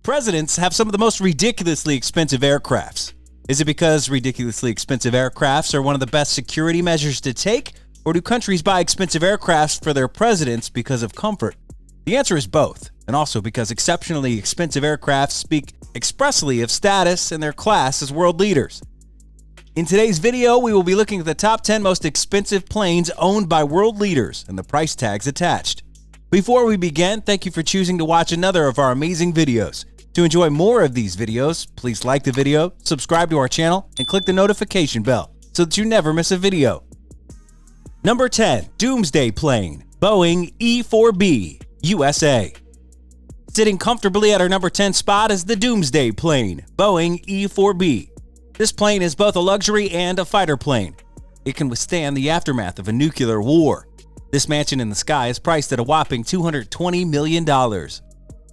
presidents have some of the most ridiculously expensive aircrafts. Is it because ridiculously expensive aircrafts are one of the best security measures to take, or do countries buy expensive aircrafts for their presidents because of comfort? The answer is both, and also because exceptionally expensive aircrafts speak expressly of status and their class as world leaders. In today's video, we will be looking at the top 10 most expensive planes owned by world leaders and the price tags attached. Before we begin, thank you for choosing to watch another of our amazing videos. To enjoy more of these videos, please like the video, subscribe to our channel, and click the notification bell so that you never miss a video. Number 10. Doomsday Plane, Boeing E-4B, USA. Sitting comfortably at our number 10 spot is the Doomsday Plane, Boeing E-4B. This plane is both a luxury and a fighter plane. It can withstand the aftermath of a nuclear war. This mansion in the sky is priced at a whopping $220 million.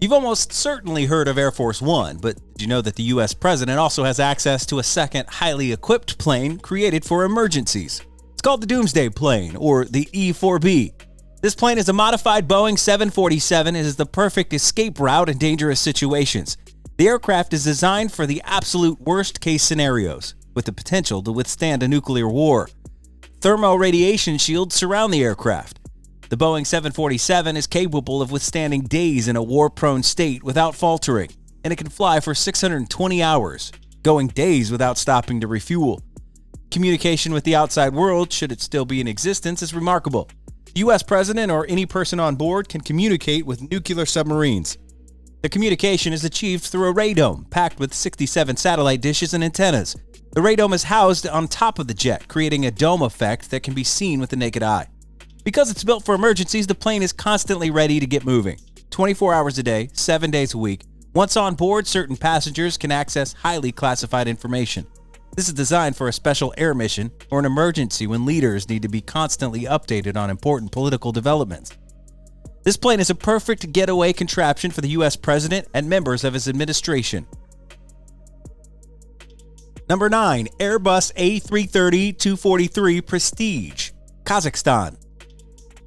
You've almost certainly heard of Air Force One, but did you know that the US president also has access to a second highly equipped plane created for emergencies? It's called the Doomsday Plane, or the E-4B. This plane is a modified Boeing 747 and is the perfect escape route in dangerous situations. The aircraft is designed for the absolute worst-case scenarios, with the potential to withstand a nuclear war. Thermal radiation shields surround the aircraft. The Boeing 747 is capable of withstanding days in a war-prone state without faltering, and it can fly for 620 hours, going days without stopping to refuel. Communication with the outside world, should it still be in existence, is remarkable. The U.S. president or any person on board can communicate with nuclear submarines. The communication is achieved through a radome packed with 67 satellite dishes and antennas. The radome is housed on top of the jet, creating a dome effect that can be seen with the naked eye. Because it's built for emergencies, the plane is constantly ready to get moving. 24 hours a day, 7 days a week. Once on board, certain passengers can access highly classified information. This is designed for a special air mission or an emergency when leaders need to be constantly updated on important political developments. This plane is a perfect getaway contraption for the U.S. president and members of his administration. Number 9. Airbus A330-243 Prestige, Kazakhstan.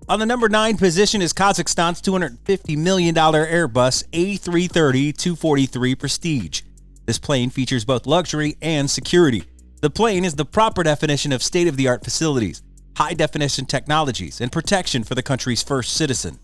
On the number 9 position is Kazakhstan's $250 million Airbus A330-243 Prestige. This plane features both luxury and security. The plane is the proper definition of state-of-the-art facilities, high-definition technologies, and protection for the country's first citizen.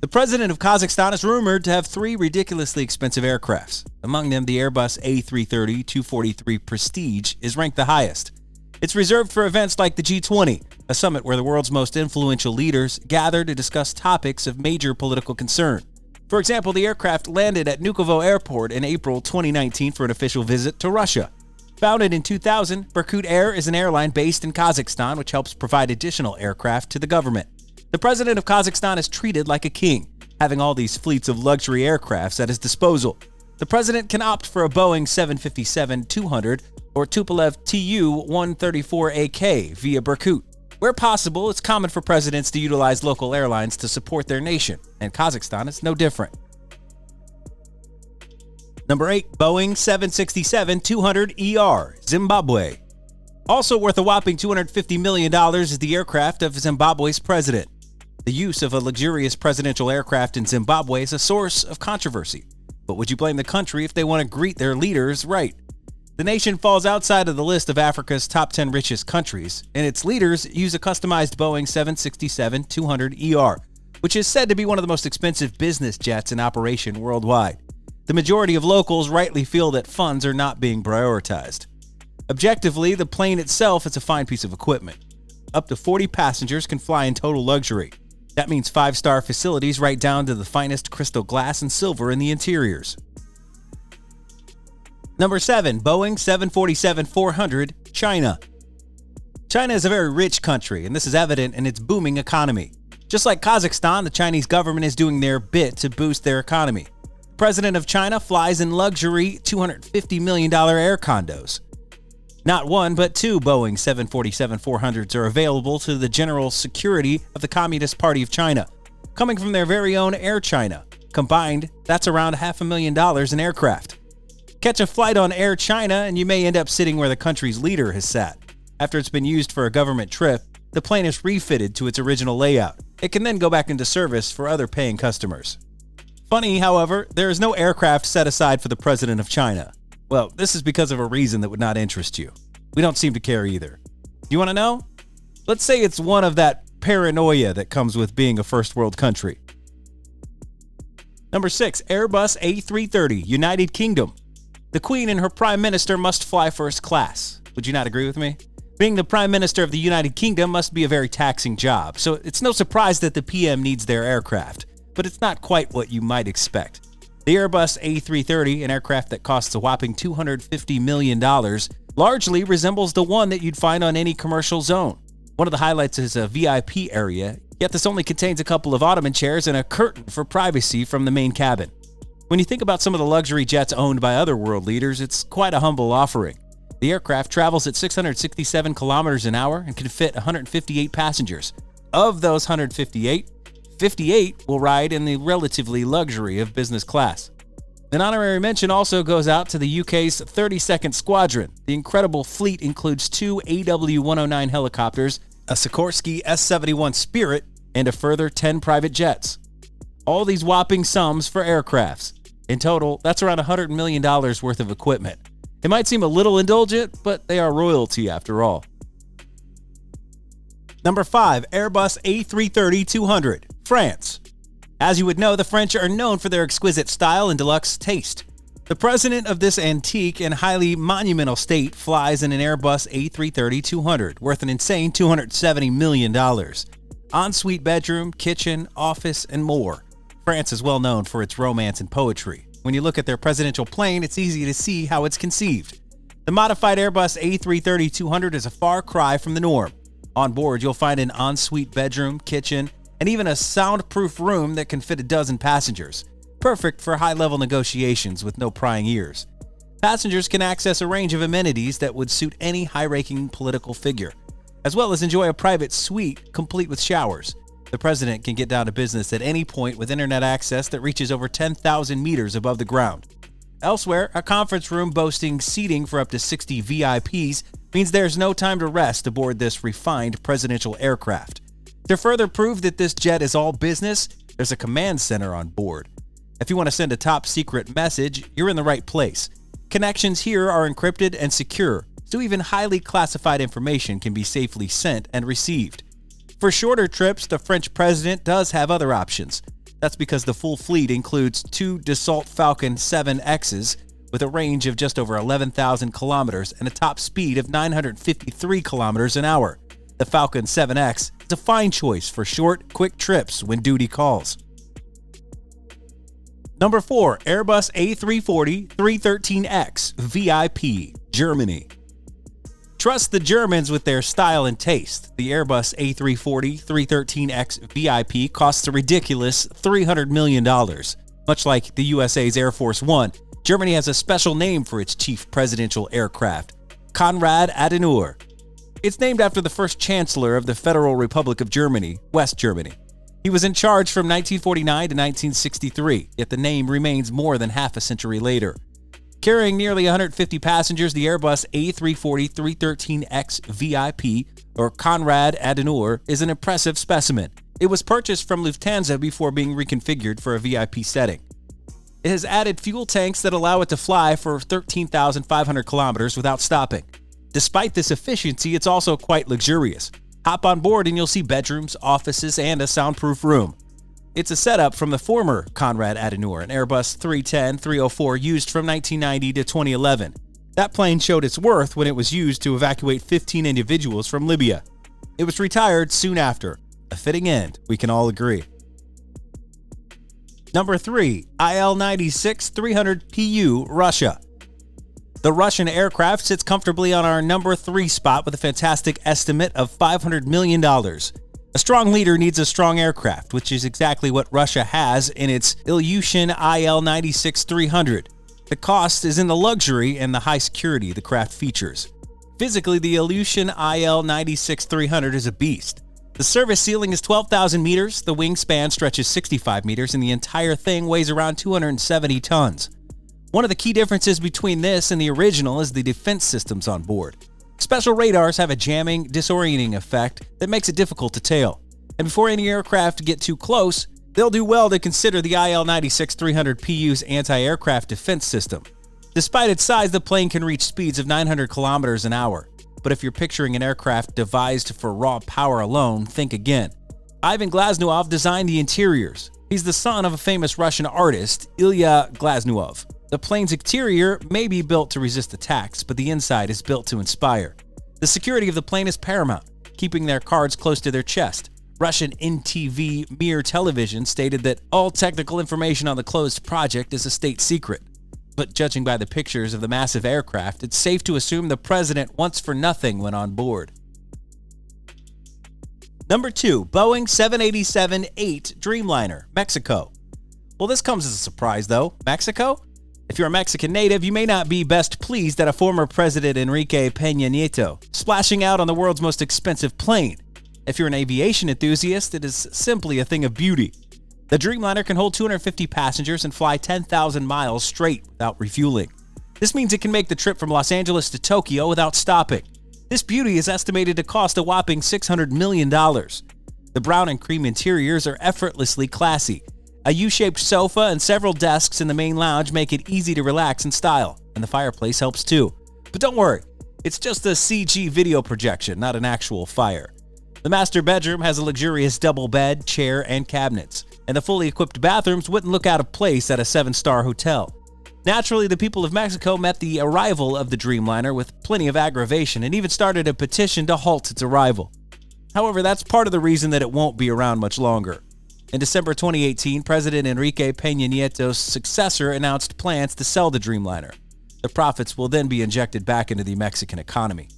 The president of Kazakhstan is rumored to have 3 ridiculously expensive aircrafts. Among them, the Airbus A330-243 Prestige is ranked the highest. It's reserved for events like the G20, a summit where the world's most influential leaders gather to discuss topics of major political concern. For example, the aircraft landed at Vnukovo Airport in April 2019 for an official visit to Russia. Founded in 2000, Berkut Air is an airline based in Kazakhstan which helps provide additional aircraft to the government. The president of Kazakhstan is treated like a king, having all these fleets of luxury aircrafts at his disposal. The president can opt for a Boeing 757-200 or Tupolev Tu-134AK via Berkut. Where possible, it's common for presidents to utilize local airlines to support their nation, and Kazakhstan is no different. Number 8. Boeing 767-200ER, Zimbabwe. Also worth a whopping $250 million is the aircraft of Zimbabwe's president. The use of a luxurious presidential aircraft in Zimbabwe is a source of controversy. But would you blame the country if they want to greet their leaders right? The nation falls outside of the list of Africa's top 10 richest countries, and its leaders use a customized Boeing 767-200ER, which is said to be one of the most expensive business jets in operation worldwide. The majority of locals rightly feel that funds are not being prioritized. Objectively, the plane itself is a fine piece of equipment. Up to 40 passengers can fly in total luxury. That means 5-star facilities right down to the finest crystal glass and silver in the interiors. Number 7. Boeing 747-400, China. China is a very rich country, and this is evident in its booming economy. Just like Kazakhstan, the Chinese government is doing their bit to boost their economy. The president of China flies in luxury $250 million air condos. Not one, but 2 Boeing 747-400s are available to the general security of the Communist Party of China, coming from their very own Air China. Combined, that's around $500,000 in aircraft. Catch a flight on Air China and you may end up sitting where the country's leader has sat. After it's been used for a government trip, the plane is refitted to its original layout. It can then go back into service for other paying customers. Funny, however, there is no aircraft set aside for the president of China. Well, this is because of a reason that would not interest you. We don't seem to care either. You want to know? Let's say it's one of that paranoia that comes with being a first world country. Number 6, Airbus A330, United Kingdom. The Queen and her Prime Minister must fly first class. Would you not agree with me? Being the Prime Minister of the United Kingdom must be a very taxing job, so it's no surprise that the PM needs their aircraft. But it's not quite what you might expect. The Airbus A330, an aircraft that costs a whopping $250 million, largely resembles the one that you'd find on any commercial zone. One of the highlights is a VIP area, yet this only contains a couple of ottoman chairs and a curtain for privacy from the main cabin. When you think about some of the luxury jets owned by other world leaders, it's quite a humble offering. The aircraft travels at 667 kilometers an hour and can fit 158 passengers. Of those 158, 58 will ride in the relatively luxury of business class. An honorary mention also goes out to the UK's 32nd Squadron. The incredible fleet includes 2 AW109 helicopters, a Sikorsky S-71 Spirit, and a further 10 private jets. All these whopping sums for aircrafts. In total, that's around $100 million worth of equipment. It might seem a little indulgent, but they are royalty after all. Number 5, Airbus A330-200, France. As you would know, the French are known for their exquisite style and deluxe taste. The president of this antique and highly monumental state flies in an Airbus A330-200, worth an insane $270 million. Ensuite bedroom, kitchen, office, and more. France is well known for its romance and poetry. When you look at their presidential plane, it's easy to see how it's conceived. The modified Airbus A330-200 is a far cry from the norm. On board, you'll find an ensuite bedroom, kitchen, and even a soundproof room that can fit a dozen passengers. Perfect for high-level negotiations with no prying ears. Passengers can access a range of amenities that would suit any high-ranking political figure, as well as enjoy a private suite complete with showers. The president can get down to business at any point with internet access that reaches over 10,000 meters above the ground. Elsewhere, a conference room boasting seating for up to 60 VIPs means there's no time to rest aboard this refined presidential aircraft. To further prove that this jet is all business, there's a command center on board. If you want to send a top-secret message, you're in the right place. Connections here are encrypted and secure, so even highly classified information can be safely sent and received. For shorter trips, the French president does have other options. That's because the full fleet includes 2 Dassault Falcon 7Xs with a range of just over 11,000 kilometers and a top speed of 953 kilometers an hour. The Falcon 7X is a fine choice for short, quick trips when duty calls. Number 4, Airbus A340-313X VIP, Germany. Trust the Germans with their style and taste. The Airbus A340-313X VIP costs a ridiculous $300 million. Much like the USA's Air Force One, Germany has a special name for its chief presidential aircraft, Konrad Adenauer. It's named after the first chancellor of the Federal Republic of Germany, West Germany. He was in charge from 1949 to 1963, yet the name remains more than half a century later. Carrying nearly 150 passengers, the Airbus A340-313X VIP, or Konrad Adenauer, is an impressive specimen. It was purchased from Lufthansa before being reconfigured for a VIP setting. It has added fuel tanks that allow it to fly for 13,500 kilometers without stopping. Despite this efficiency, it's also quite luxurious. Hop on board and you'll see bedrooms, offices, and a soundproof room. It's a setup from the former Konrad Adenauer, an Airbus 310-304 used from 1990 to 2011. That plane showed its worth when it was used to evacuate 15 individuals from Libya. It was retired soon after. A fitting end, we can all agree. Number 3, IL-96-300PU, Russia. The Russian aircraft sits comfortably on our number 3 spot with a fantastic estimate of $500 million. A strong leader needs a strong aircraft, which is exactly what Russia has in its Ilyushin IL-96-300. The cost is in the luxury and the high security the craft features. Physically, the Ilyushin IL-96-300 is a beast. The service ceiling is 12,000 meters, the wingspan stretches 65 meters, and the entire thing weighs around 270 tons. One of the key differences between this and the original is the defense systems on board. Special radars have a jamming, disorienting effect that makes it difficult to tail. And before any aircraft get too close, They'll do well to consider the IL-96-300PU's anti-aircraft defense system. Despite its size, the plane can reach speeds of 900 kilometers an hour. But if you're picturing an aircraft devised for raw power alone, think again. Ivan Glazunov designed the interiors. He's the son of a famous Russian artist, Ilya Glazunov. The plane's exterior may be built to resist attacks, but the inside is built to inspire. The security of the plane is paramount, keeping their cards close to their chest. Russian NTV Mir television stated that all technical information on the closed project is a state secret. But judging by the pictures of the massive aircraft, it's safe to assume the president wants for nothing when on board. Number 2, Boeing 787-8 Dreamliner, Mexico. Well, this comes as a surprise though. Mexico? If you're a Mexican native, you may not be best pleased at a former President Enrique Peña Nieto splashing out on the world's most expensive plane. If you're an aviation enthusiast, it is simply a thing of beauty. The Dreamliner can hold 250 passengers and fly 10,000 miles straight without refueling. This means it can make the trip from Los Angeles to Tokyo without stopping. This beauty is estimated to cost a whopping $600 million. The brown and cream interiors are effortlessly classy. A U-shaped sofa and several desks in the main lounge make it easy to relax in style, and the fireplace helps too. But don't worry, it's just a CG video projection, not an actual fire. The master bedroom has a luxurious double bed, chair, and cabinets, and the fully equipped bathrooms wouldn't look out of place at a 7-star hotel. Naturally, the people of Mexico met the arrival of the Dreamliner with plenty of aggravation and even started a petition to halt its arrival. However, that's part of the reason that it won't be around much longer. In December 2018, President Enrique Peña Nieto's successor announced plans to sell the Dreamliner. The profits will then be injected back into the Mexican economy.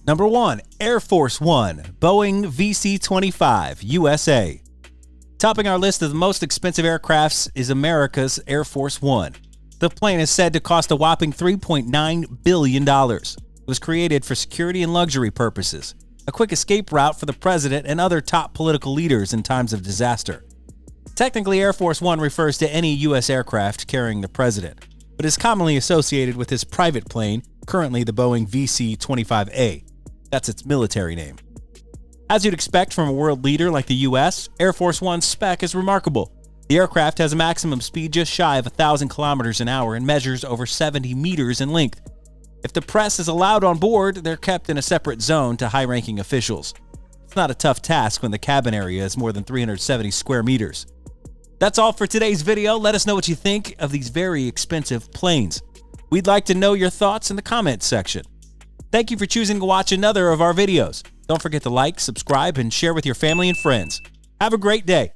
Number 1, Air Force One, Boeing VC-25, USA. Topping our list of the most expensive aircrafts is America's Air Force One. The plane is said to cost a whopping $3.9 billion. It was created for security and luxury purposes, a quick escape route for the president and other top political leaders in times of disaster. Technically, Air Force One refers to any U.S. aircraft carrying the president, but is commonly associated with his private plane, currently the Boeing VC-25A. That's its military name. As you'd expect from a world leader like the U.S., Air Force One's spec is remarkable. The aircraft has a maximum speed just shy of 1,000 kilometers an hour and measures over 70 meters in length. If the press is allowed on board, they're kept in a separate zone to high-ranking officials. It's not a tough task when the cabin area is more than 370 square meters. That's all for today's video. Let us know what you think of these very expensive planes. We'd like to know your thoughts in the comments section. Thank you for choosing to watch another of our videos. Don't forget to like, subscribe, and share with your family and friends. Have a great day.